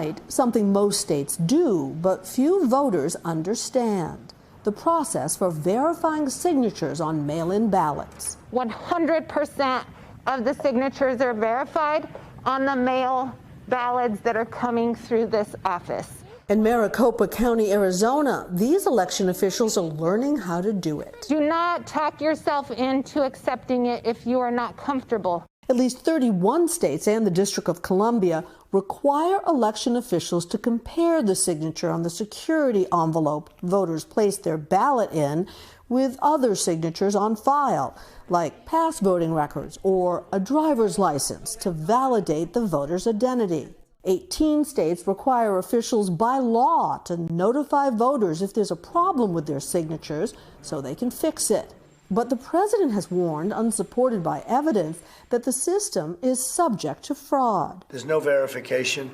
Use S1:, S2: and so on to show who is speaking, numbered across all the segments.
S1: right, something most states do, but few voters understand: the process for verifying signatures on mail-in ballots.
S2: 100% of the signatures are verified on the mail ballots that are coming through this office.
S1: In Maricopa County, Arizona, these election officials are learning how to do it.
S2: Do not talk yourself into accepting it if you are not comfortable.
S1: At least 31 states and the District of Columbia require election officials to compare the signature on the security envelope voters place their ballot in with other signatures on file, like past voting records or a driver's license, to validate the voter's identity. 18 states require officials by law to notify voters if there's a problem with their signatures so they can fix it. But the president has warned, unsupported by evidence, that the system is subject to fraud.
S3: There's no verification.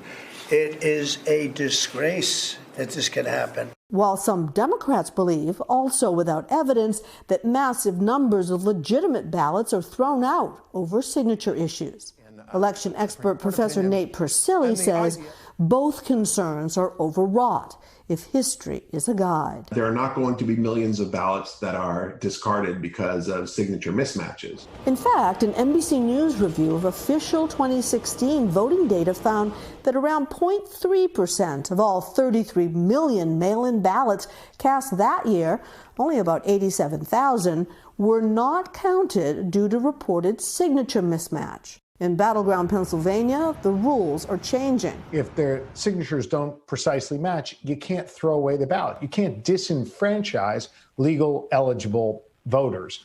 S3: It is a disgrace that this can happen.
S1: While some Democrats believe, also without evidence, that massive numbers of legitimate ballots are thrown out over signature issues. Election expert Professor Nate Persilli says both concerns are overwrought if history is a guide.
S4: There are not going to be millions of ballots that are discarded because of signature mismatches.
S1: In fact, an NBC News review of official 2016 voting data found that around 0.3% of all 33 million mail-in ballots cast that year, only about 87,000, were not counted due to reported signature mismatch. In battleground Pennsylvania, the rules are changing.
S5: If their signatures don't precisely match, you can't throw away the ballot. You can't disenfranchise legal, eligible voters.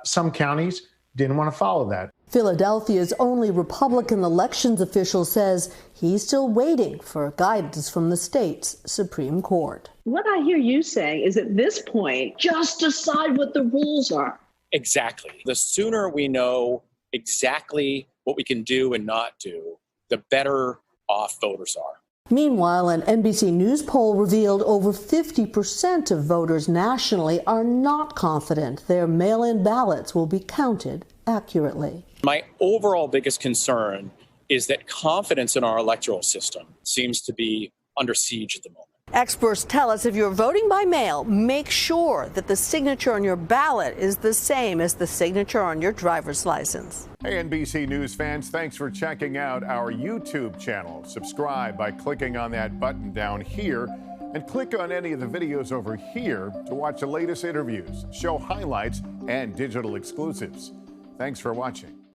S5: Some counties didn't want to follow that.
S1: Philadelphia's only Republican elections official says he's still waiting for guidance from the state's Supreme Court.
S6: What I hear you saying is at this point, just decide what the rules are.
S7: Exactly. The sooner we know exactly what we can do and not do, the better off voters are.
S1: Meanwhile, an NBC News poll revealed over 50% of voters nationally are not confident their mail-in ballots will be counted accurately.
S7: My overall biggest concern is that confidence in our electoral system seems to be under siege at the moment.
S1: Experts tell us if you're voting by mail, make sure that the signature on your ballot is the same as the signature on your driver's license.
S8: Hey, NBC News fans, thanks for checking out our YouTube channel. Subscribe by clicking on that button down here and click on any of the videos over here to watch the latest interviews, show highlights, and digital exclusives. Thanks for watching.